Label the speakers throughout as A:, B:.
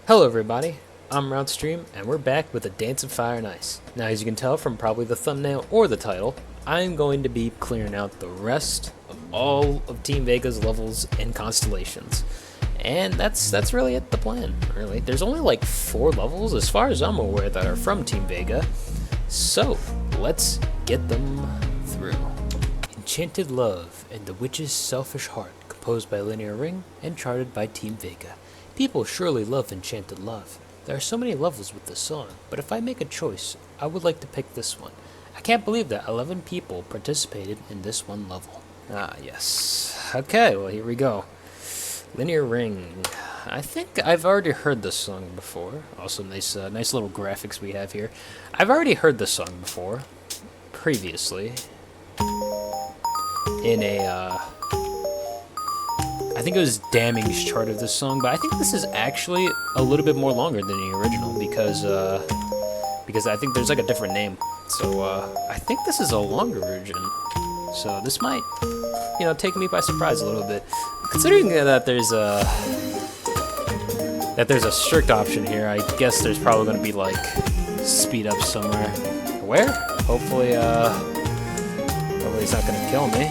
A: Hello everybody, I'm Wroughtstream, and we're back with a Dance of Fire and Ice. Now as you can tell from probably the thumbnail or the title, I'm going to be clearing out the rest of all of Team Vega's levels and constellations. And that's really the plan, really. There's only like 4 levels as far as I'm aware that are from Team Vega, so let's get them through. Enchanted Love and the Witch's Selfish Heart, composed by Linear Ring and charted by Team Vega. People surely love Enchanted Love. There are so many levels with this song, but if I make a choice, I would like to pick this one. I can't believe that 11 people participated in this one level. Ah, yes. Okay, well here we go. Linear Ring. I think I've already heard this song before. Also, nice little graphics we have here. I've already heard this song before, previously, in a, I think it was Damning's chart of this song, but I think this is actually a little bit more longer than the original because I think there's like a different name. So I think this is a longer version. So this might, take me by surprise a little bit, considering that there's a strict option here. I guess there's probably going to be like speed up somewhere. Where? Hopefully it's not going to kill me.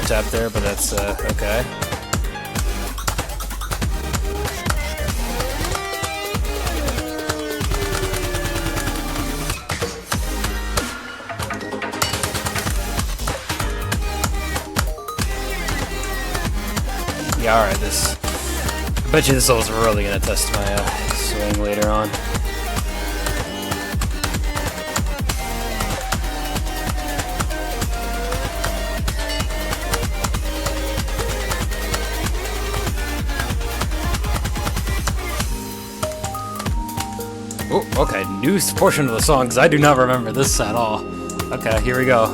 A: Tap there, but that's okay. Yeah, alright, I bet you this level's really gonna test my swing later on. Oh, okay, new portion of the song, because I do not remember this at all. Okay, here we go.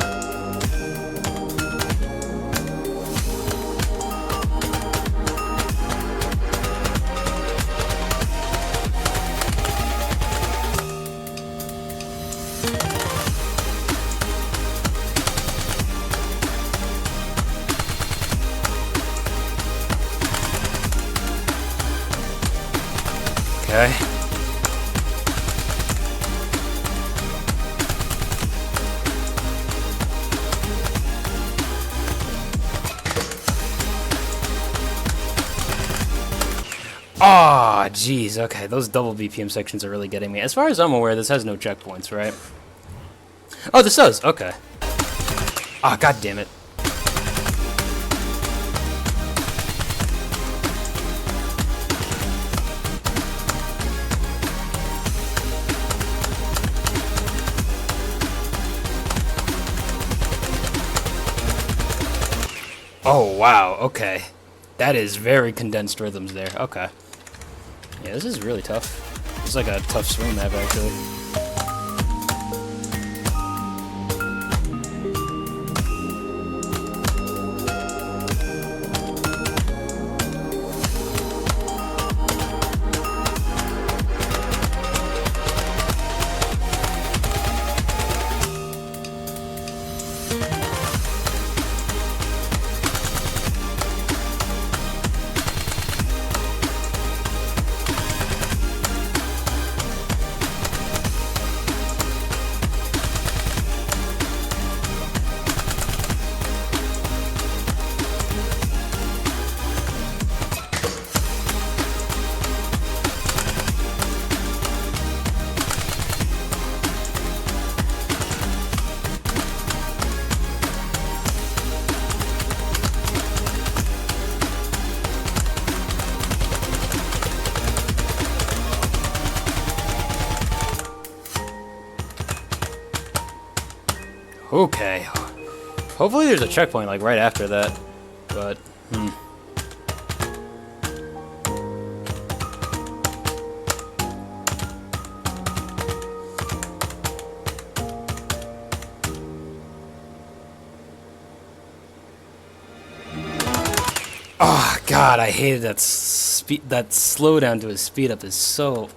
A: Okay. Ah, jeez, okay, those double BPM sections are really getting me. As far as I'm aware, this has no checkpoints, right? Oh, this does, okay. Ah, god damn it. Oh, wow, okay. That is very condensed rhythms there, okay. Yeah, this is really tough. It's like a tough swing map, actually. Okay. Hopefully there's a checkpoint like right after that, but God, I hated that speed. That slowdown to his speed up is so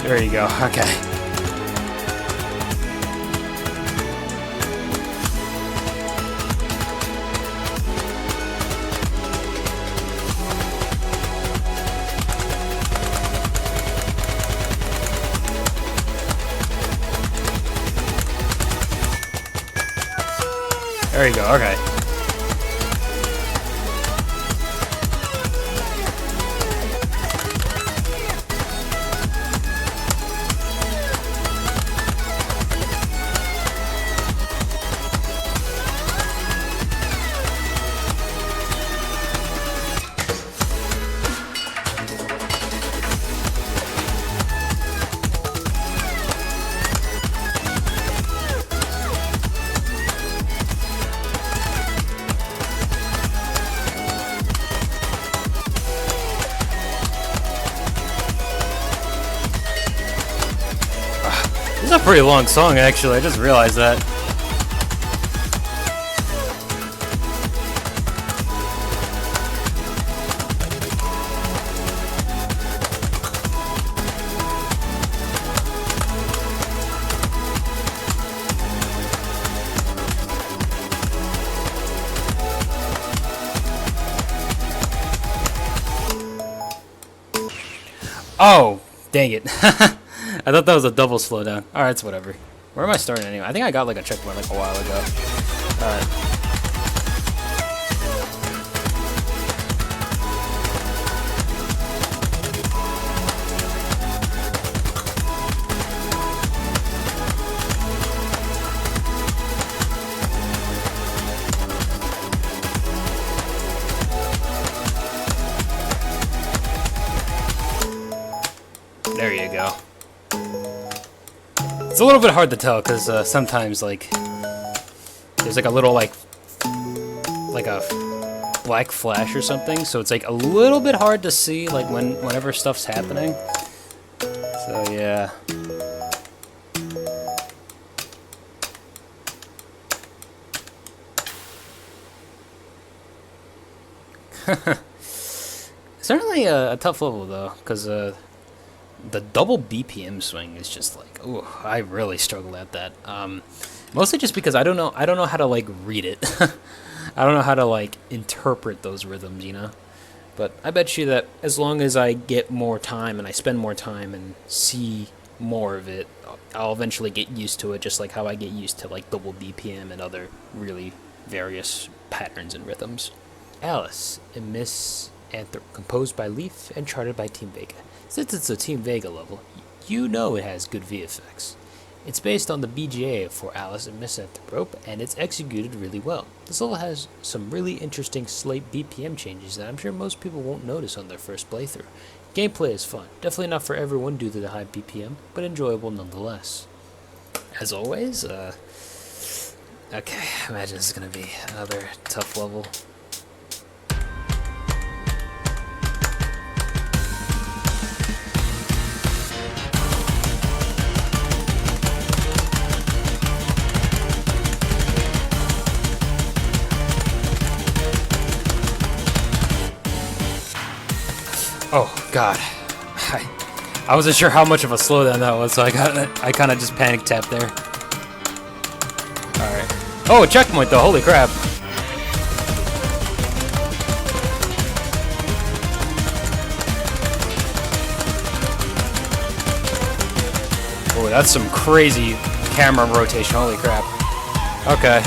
A: There you go. Okay. There you go. Okay. This is a pretty long song, actually. I just realized that. Oh, dang it. I thought that was a double slowdown. Alright, it's whatever. Where am I starting anyway? I think I got like a checkpoint like a while ago. Alright. There you go. It's a little bit hard to tell because sometimes like there's like a little like a black flash or something, so it's like a little bit hard to see like whenever stuff's happening. So yeah. Certainly a tough level though, because the double BPM swing is just like, oh, I really struggle at that. Mostly just because I don't know how to like read it. I don't know how to like interpret those rhythms, you know. But I bet you that as long as I get more time and I spend more time and see more of it, I'll eventually get used to it, just like how I get used to like double BPM and other really various patterns and rhythms. Alice in Miss Anthem, composed by Leaf and charted by Team Vega. Since it's a Team Vega level, you know it has good VFX. It's based on the BGA for Alice and Miss Rope, and it's executed really well. This level has some really interesting slight BPM changes that I'm sure most people won't notice on their first playthrough. Gameplay is fun, definitely not for everyone due to the high BPM, but enjoyable nonetheless. As always, okay, imagine this is gonna be another tough level. Oh God, I wasn't sure how much of a slowdown that was, so I kind of just panic tapped there. All right. Oh, a checkpoint though! Holy crap! Oh, that's some crazy camera rotation. Holy crap! Okay,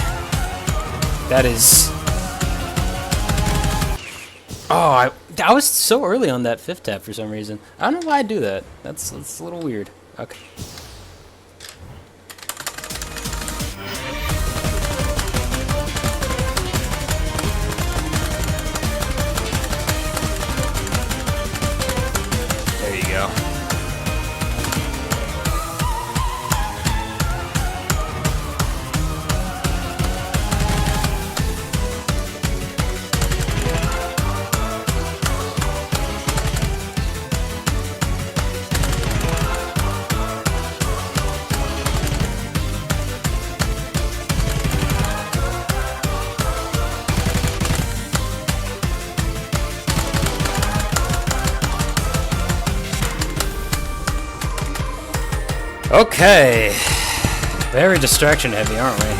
A: that is. Oh, I was so early on that fifth tap for some reason. I don't know why I do that. That's a little weird. Okay. Okay. Very distraction heavy, aren't we?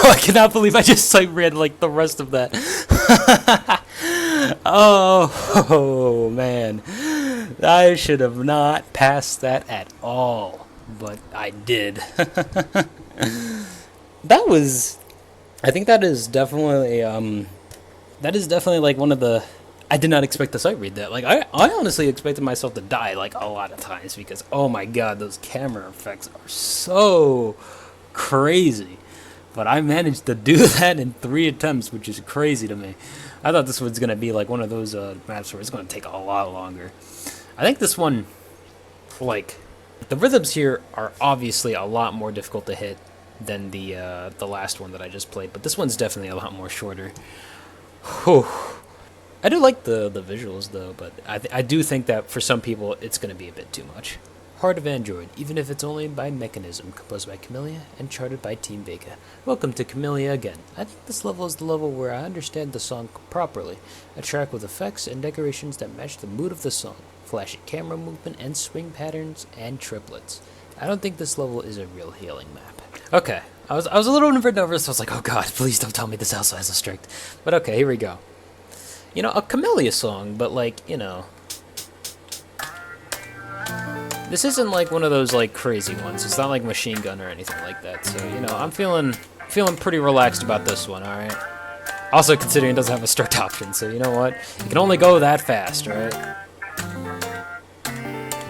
A: I cannot believe I just sight read like the rest of that. Oh man, I should have not passed that at all, but I did. That was, I think that is definitely like one of the. I did not expect to sight read that. Like I honestly expected myself to die like a lot of times because oh my god, those camera effects are so crazy. But I managed to do that in 3 attempts, which is crazy to me. I thought this was going to be like one of those maps where it's going to take a lot longer. I think this one, like, the rhythms here are obviously a lot more difficult to hit than the last one that I just played. But this one's definitely a lot more shorter. Whew. I do like the visuals, though, but I do think that for some people it's going to be a bit too much. Heart of Android, even if it's only by Mechanism, composed by Camellia and charted by Team Vega. Welcome to Camellia again. I think this level is the level where I understand the song properly. A track with effects and decorations that match the mood of the song. Flashy camera movement and swing patterns and triplets. I don't think this level is a real healing map. Okay, I was a little nervous. I was like, oh god, please don't tell me this also has a strict. But okay, here we go. You know, a Camellia song, but like, you know, this isn't like one of those like crazy ones. It's not like Machine Gun or anything like that. So, you know, I'm feeling pretty relaxed about this one, alright? Also considering it doesn't have a strict option, so you know what? You can only go that fast, right?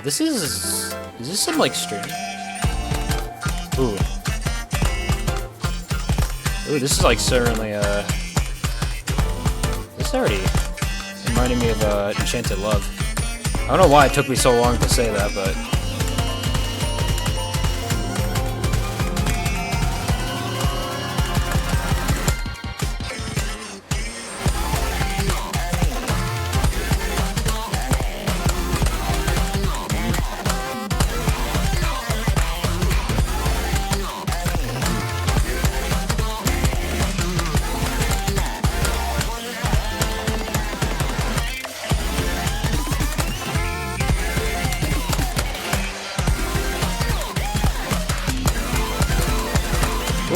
A: Is this some like stream? Ooh. Ooh, this is like certainly this already reminding me of Enchanted Love. I don't know why it took me so long to say that, but...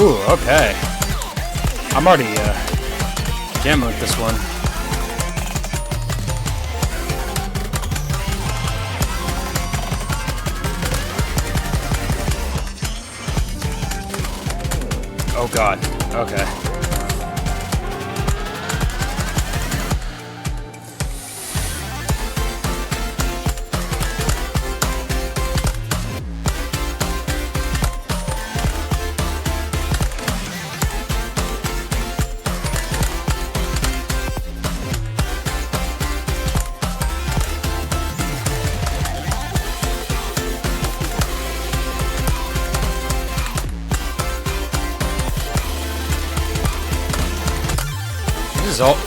A: Ooh, okay. I'm already jamming with this one. Oh god. Okay.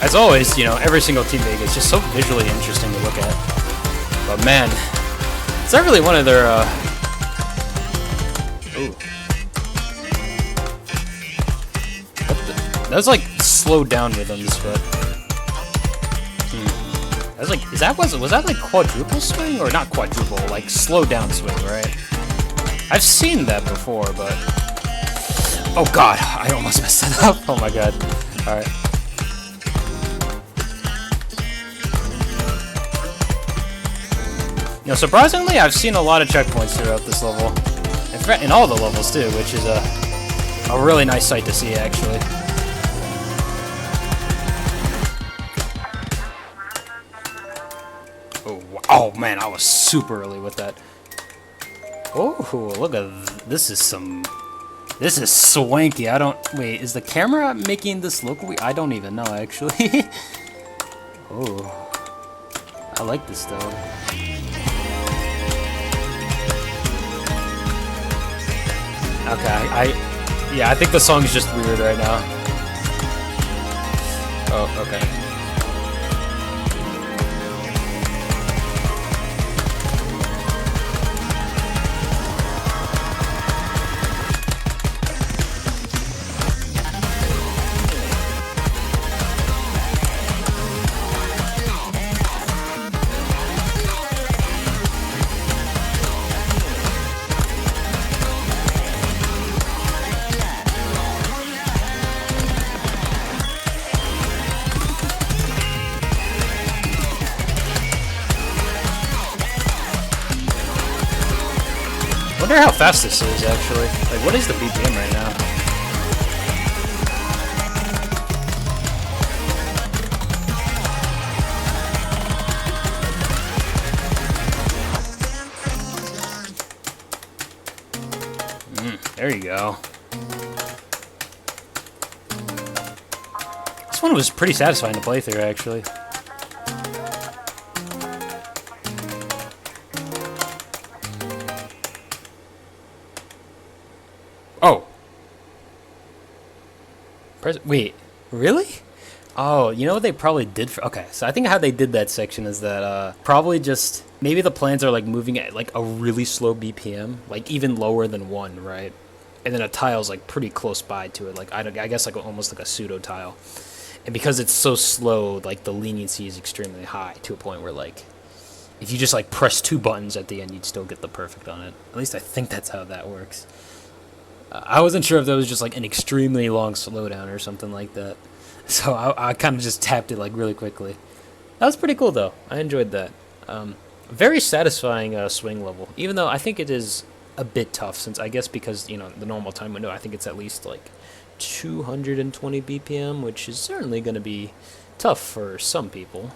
A: As always, you know, every single Team Vega is just so visually interesting to look at. But man, it's not really one of their, Ooh. That was like slowed down rhythms, but... That was like, was that like quadruple swing? Or not quadruple, like slow down swing, right? I've seen that before, but... Oh god, I almost messed that up. Oh my god. Alright. You know, surprisingly, I've seen a lot of checkpoints throughout this level. In all the levels, too, which is a really nice sight to see, actually. Oh, oh man, I was super early with that. Oh, look at this is some... This is swanky. I don't... Wait, is the camera making this look weird? I don't even know, actually. Oh. I like this, though. Okay, yeah, I think the song's just weird right now. Oh, okay. I wonder how fast this is, actually. Like, what is the BPM right now? There you go. This one was pretty satisfying to play through, actually. Oh. Wait, really? Oh, you know what they probably did for... Okay, so I think how they did that section is that probably just... Maybe the plans are like moving at like a really slow BPM, like even lower than 1, right? And then a tile's like pretty close by to it, like I guess like almost like a pseudo tile. And because it's so slow, like the leniency is extremely high to a point where like if you just like press 2 buttons at the end, you'd still get the perfect on it. At least I think that's how that works. I wasn't sure if that was just like an extremely long slowdown or something like that. So I kind of just tapped it like really quickly. That was pretty cool though. I enjoyed that. Very satisfying swing level, even though I think it is a bit tough since I guess because, you know, the normal time window, I think it's at least like 220 BPM, which is certainly going to be tough for some people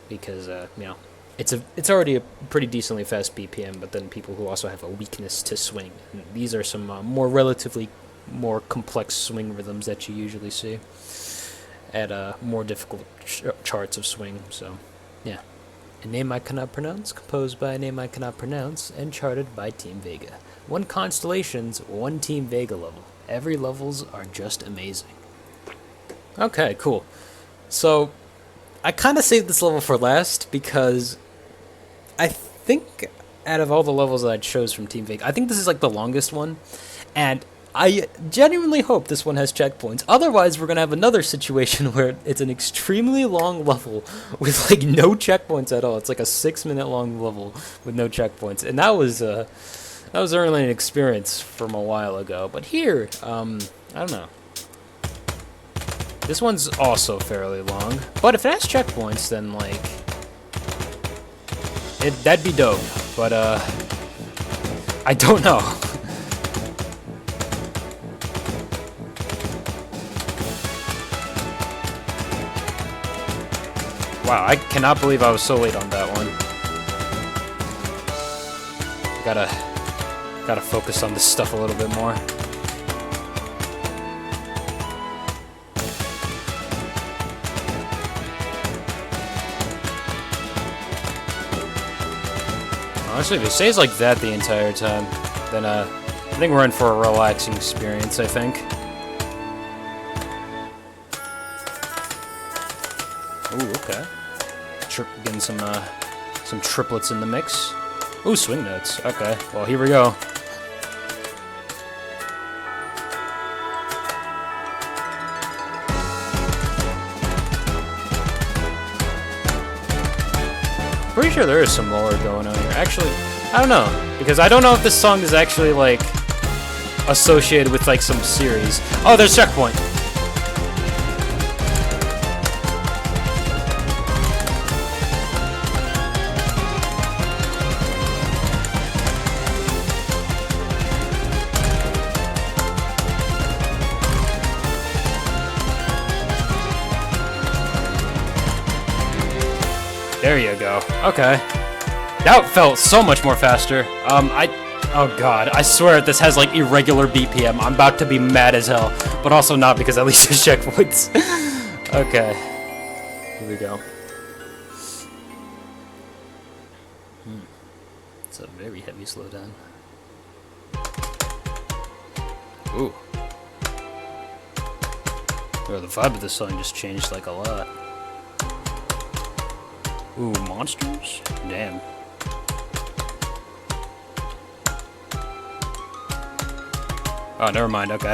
A: because, you know, it's already a pretty decently fast BPM, but then people who also have a weakness to swing. And these are some relatively more complex swing rhythms that you usually see at more difficult charts of swing. So, yeah. A name I cannot pronounce, composed by a name I cannot pronounce, and charted by Team Vega. 1 constellations, 1 Team Vega level. Every levels are just amazing. Okay, cool. So, I kind of saved this level for last because I think out of all the levels that I chose from Team Vega, I think this is like the longest one, and I genuinely hope this one has checkpoints. Otherwise, we're going to have another situation where it's an extremely long level with like no checkpoints at all. It's like a 6-minute long level with no checkpoints, and that was certainly an experience from a while ago. But here, I don't know. This one's also fairly long, but if it has checkpoints, then like that'd be dope. But I don't know. Wow, I cannot believe I was so late on that one. Gotta focus on this stuff a little bit more. Honestly, if it stays like that the entire time, then I think we're in for a relaxing experience, I think. Ooh, okay. Getting some triplets in the mix. Ooh, swing notes. Okay, well, here we go. Pretty sure there is some lore going on here. Actually, I don't know, because I don't know if this song is actually, like, associated with, like, some series. Oh, there's checkpoint. There you go. Okay. That felt so much more faster. Oh god, I swear this has like irregular BPM. I'm about to be mad as hell, but also not because at least there's checkpoints. Okay, here we go. It's a very heavy slowdown. Ooh. Oh, the vibe of this song just changed like a lot. Ooh, monsters? Damn. Oh, never mind. Okay.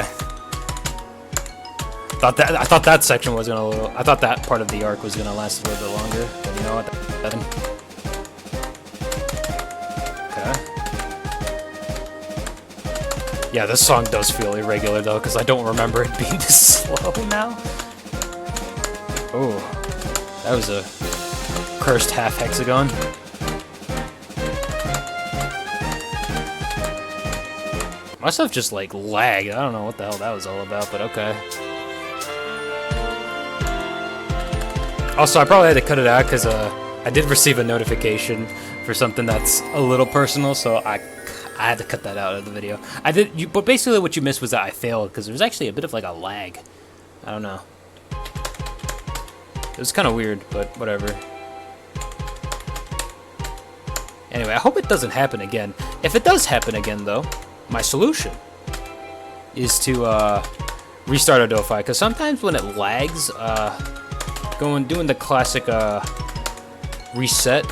A: I thought that section was gonna. I thought that part of the arc was gonna last a little bit longer. But you know what? Okay. Yeah, this song does feel irregular though, because I don't remember it being this slow now. Oh, that was a cursed half hexagon. My stuff just like lagged. I don't know what the hell that was all about, but okay. Also, I probably had to cut it out because I did receive a notification for something that's a little personal, so I had to cut that out of the video. But basically what you missed was that I failed because there was actually a bit of like a lag. I don't know. It was kind of weird, but whatever. Anyway, I hope it doesn't happen again. If it does happen again, though, my solution is to restart Adofi, because sometimes when it lags, doing the classic reset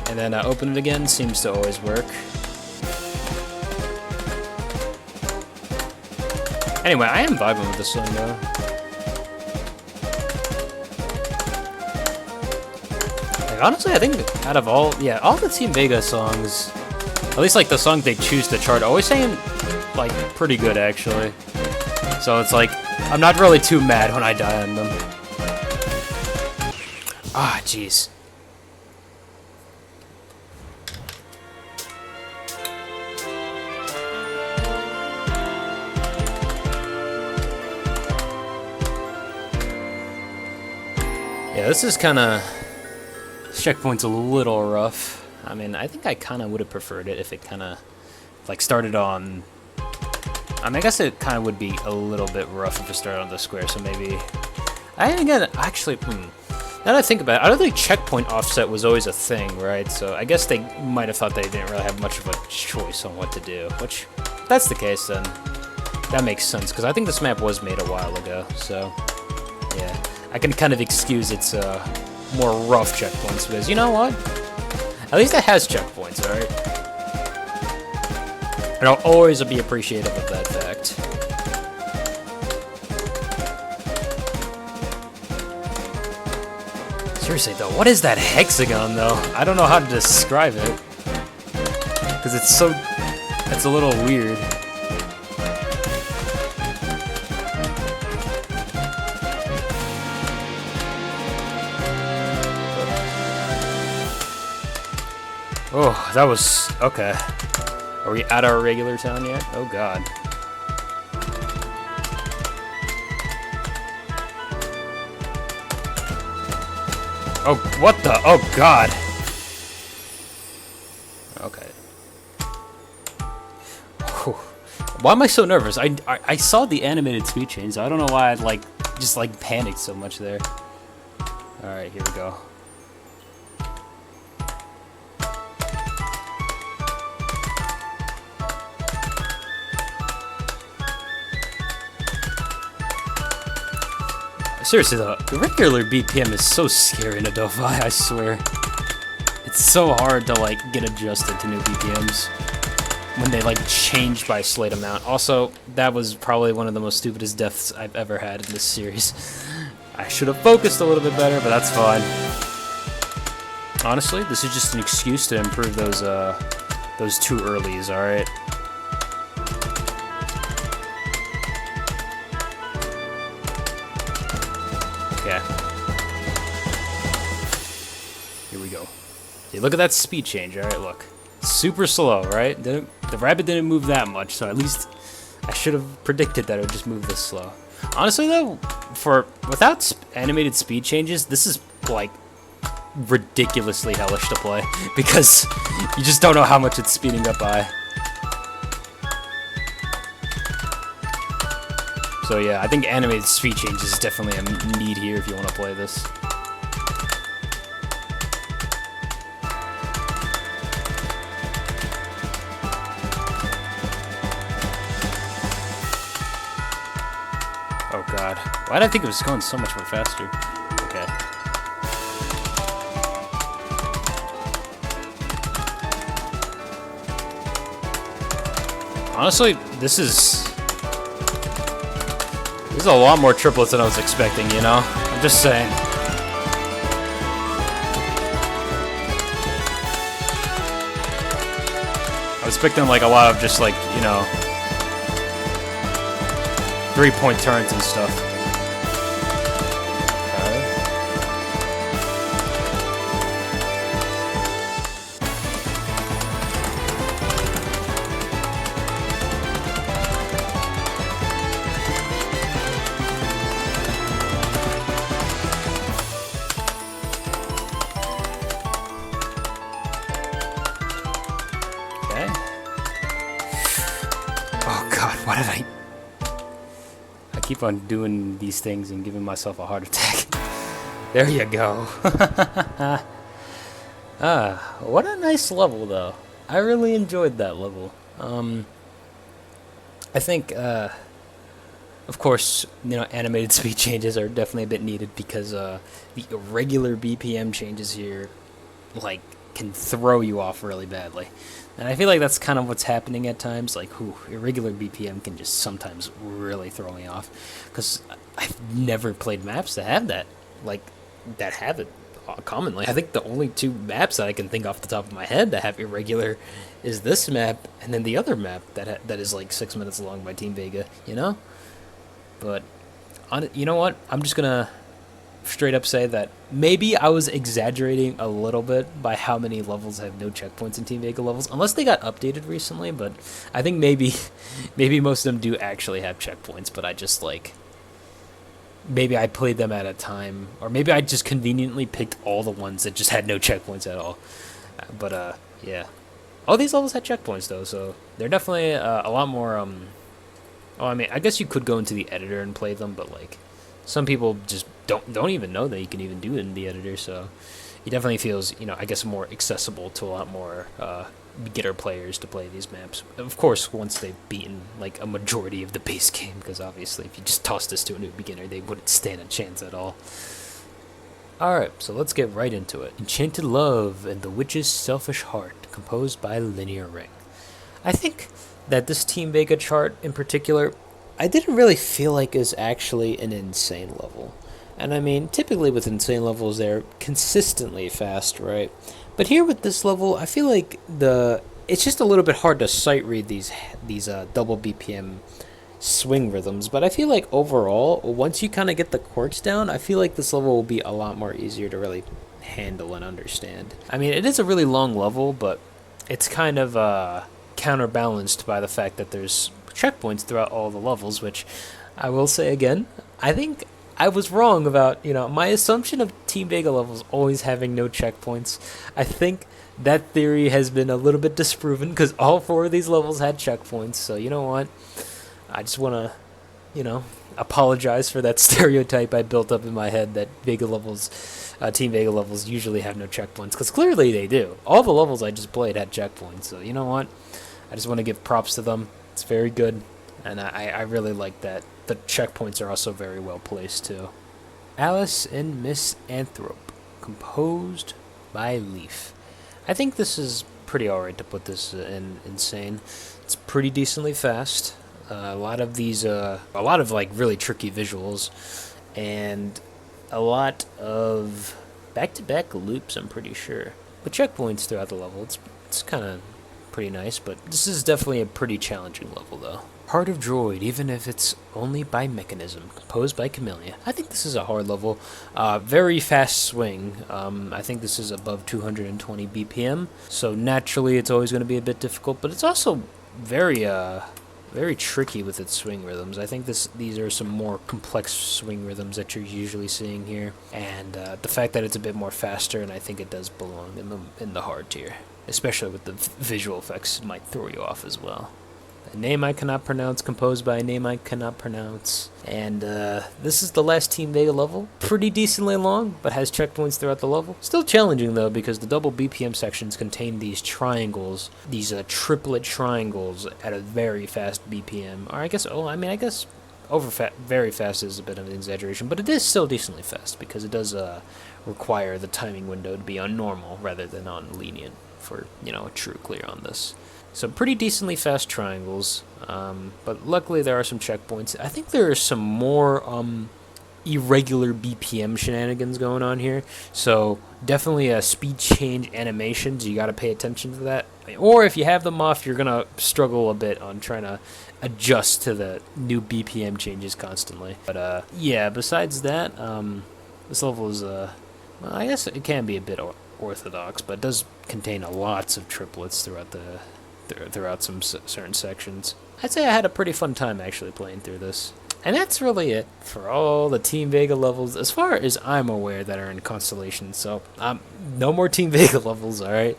A: and then open it again seems to always work. Anyway, I am vibing with this song though. Like, honestly, I think out of all the Team Vega songs, at least like the song they choose to chart, always saying like pretty good actually. So it's like I'm not really too mad when I die on them. Ah, jeez. Yeah, this is kind of... This checkpoint's a little rough. I mean, I think I kind of would have preferred it if it kind of, like, started on... I mean, I guess it kind of would be a little bit rough if it started on the square, so maybe... Actually, now that I think about it, I don't think checkpoint offset was always a thing, right? So I guess they might have thought they didn't really have much of a choice on what to do, which, if that's the case, then that makes sense, because I think this map was made a while ago, so, yeah. I can kind of excuse its more rough checkpoints, because you know what? At least it has checkpoints, alright? And I'll always be appreciative of that fact. Seriously though, what is that hexagon though? I don't know how to describe it. Because it's a little weird. Oh, that was... okay. Are we at our regular town yet? Oh god. Oh, what the? Oh god. Okay. Whew. Why am I so nervous? I saw the animated speed change, so I don't know why I just panicked so much there. Alright, here we go. Seriously though, the regular BPM is so scary in Adofi, I swear. It's so hard to get adjusted to new BPMs when they change by a slight amount. Also, that was probably one of the most stupidest deaths I've ever had in this series. I should have focused a little bit better, but that's fine. Honestly, this is just an excuse to improve those two earlies, alright? Okay. Here we go. See, look at that speed change, alright, look. Super slow, right? The rabbit didn't move that much, so at least I should have predicted that it would just move this slow. Honestly though, without animated speed changes, this is ridiculously hellish to play because you just don't know how much it's speeding up by. So yeah, I think animated speed change is definitely a need here if you want to play this. Oh god, why did I think it was going so much more faster? Okay. Honestly, this is a lot more triplets than I was expecting, you know? I'm just saying. I was expecting like a lot of just like, you know, 3-point turns and stuff. Okay. Oh god, why did I keep on doing these things and giving myself a heart attack? There you go. What a nice level though. I really enjoyed that level. I think of course, you know, animated speed changes are definitely a bit needed because the irregular BPM changes here like can throw you off really badly. And I feel like that's kind of what's happening at times. Like, irregular BPM can just sometimes really throw me off. Because I've never played maps that have that. Like, that have it commonly. I think the only 2 maps that I can think off the top of my head that have irregular is this map and then the other map that is like 6 minutes long by Team Vega, you know? But, you know what? I'm just going to straight up say that maybe I was exaggerating a little bit by how many levels have no checkpoints in Team Vega levels, unless they got updated recently, but I think maybe most of them do actually have checkpoints, but I just like, maybe I played them at a time, or maybe I just conveniently picked all the ones that just had no checkpoints at all. But yeah. All these levels had checkpoints though, so they're definitely a lot more, oh, I mean, I guess you could go into the editor and play them, but like, some people just don't even know that you can even do it in the editor, so it definitely feels, you know, I guess more accessible to a lot more beginner players to play these maps. Of course, once they've beaten like a majority of the base game, because obviously if you just toss this to a new beginner, they wouldn't stand a chance at all. Alright, so let's get right into it. Enchanted Love and the Witch's Selfish Heart, composed by Linear Ring. I think that this Team Vega chart in particular, I didn't really feel like is actually an insane level. And I mean, typically with insane levels, they're consistently fast, right? But here with this level, I feel like it's just a little bit hard to sight read these double BPM swing rhythms. But I feel like overall, once you kind of get the quirks down, I feel like this level will be a lot more easier to really handle and understand. I mean, it is a really long level, but it's kind of counterbalanced by the fact that there's checkpoints throughout all the levels, which I will say again, I think I was wrong about, you know, my assumption of Team Vega levels always having no checkpoints. I think that theory has been a little bit disproven because all 4 of these levels had checkpoints. So you know what? I just want to, you know, apologize for that stereotype I built up in my head that Vega levels, Team Vega levels usually have no checkpoints, because clearly they do. All the levels I just played had checkpoints. So you know what? I just want to give props to them. It's very good, and I really like that. The checkpoints are also very well placed too. Alice and Miss Anthrope, composed by Leaf. I think this is pretty alright to put this in Insane. It's pretty decently fast. A lot of like really tricky visuals, and a lot of back-to-back loops, I'm pretty sure. But checkpoints throughout the level, it's kind of pretty nice, but this is definitely a pretty challenging level though. Heart of Droid, even if it's only by mechanism, composed by Camellia. I think this is a hard level. Very fast swing. I think this is above 220 BPM, so naturally it's always going to be a bit difficult, but it's also very very tricky with its swing rhythms. I think these are some more complex swing rhythms that you're usually seeing here, and the fact that it's a bit more faster, and I think it does belong in the hard tier, especially with the visual effects, might throw you off as well. A name I cannot pronounce, composed by a name I cannot pronounce. And this is the last Team Vega level. Pretty decently long, but has checkpoints throughout the level. Still challenging though, because the double BPM sections contain these triangles, these triplet triangles at a very fast BPM. Or I guess very fast is a bit of an exaggeration, but it is still decently fast because it does require the timing window to be on normal rather than on lenient for, a true clear on this. So pretty decently fast triangles, but luckily there are some checkpoints. I think there are some more irregular BPM shenanigans going on here, so definitely a speed change animations, you gotta pay attention to that. Or if you have them off, you're gonna struggle a bit on trying to adjust to the new BPM changes constantly. But yeah, besides that, this level is, well, I guess it can be a bit orthodox, but it does contain lots of triplets throughout some certain sections. I'd say I had a pretty fun time actually playing through this. And that's really it for all the Team Vega levels, as far as I'm aware, that are in Constellations. So, no more Team Vega levels, alright?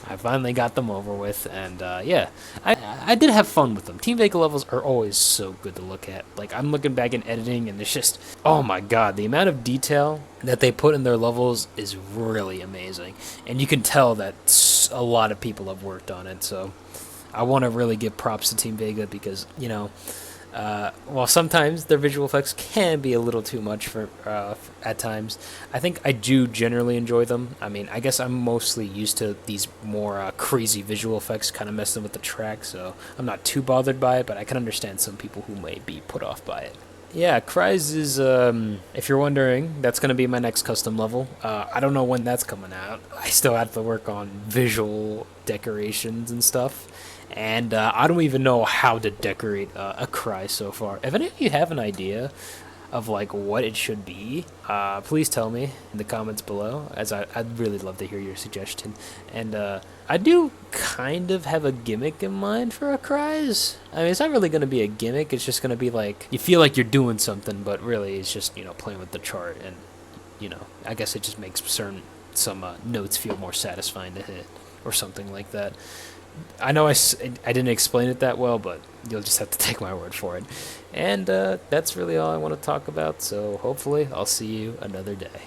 A: I finally got them over with, and yeah, I did have fun with them. Team Vega levels are always so good to look at. Like, I'm looking back in editing, and it's just, oh my god, the amount of detail that they put in their levels is really amazing. And you can tell that a lot of people have worked on it, so I want to really give props to Team Vega because, while sometimes their visual effects can be a little too much for at times, I think I do generally enjoy them. I mean, I guess I'm mostly used to these more crazy visual effects kind of messing with the track, so I'm not too bothered by it, but I can understand some people who may be put off by it. Yeah, Cries is, if you're wondering, that's going to be my next custom level. I don't know when that's coming out. I still have to work on visual decorations and stuff. And I don't even know how to decorate a Cry so far. If any of you have an idea of like what it should be, please tell me in the comments below, as I'd really love to hear your suggestion. And I do kind of have a gimmick in mind for a Cries. I mean, it's not really going to be a gimmick, it's just going to be like, you feel like you're doing something, but really it's just, playing with the chart, and, I guess it just makes some notes feel more satisfying to hit, or something like that. I know I didn't explain it that well, but you'll just have to take my word for it. And that's really all I want to talk about, so hopefully I'll see you another day.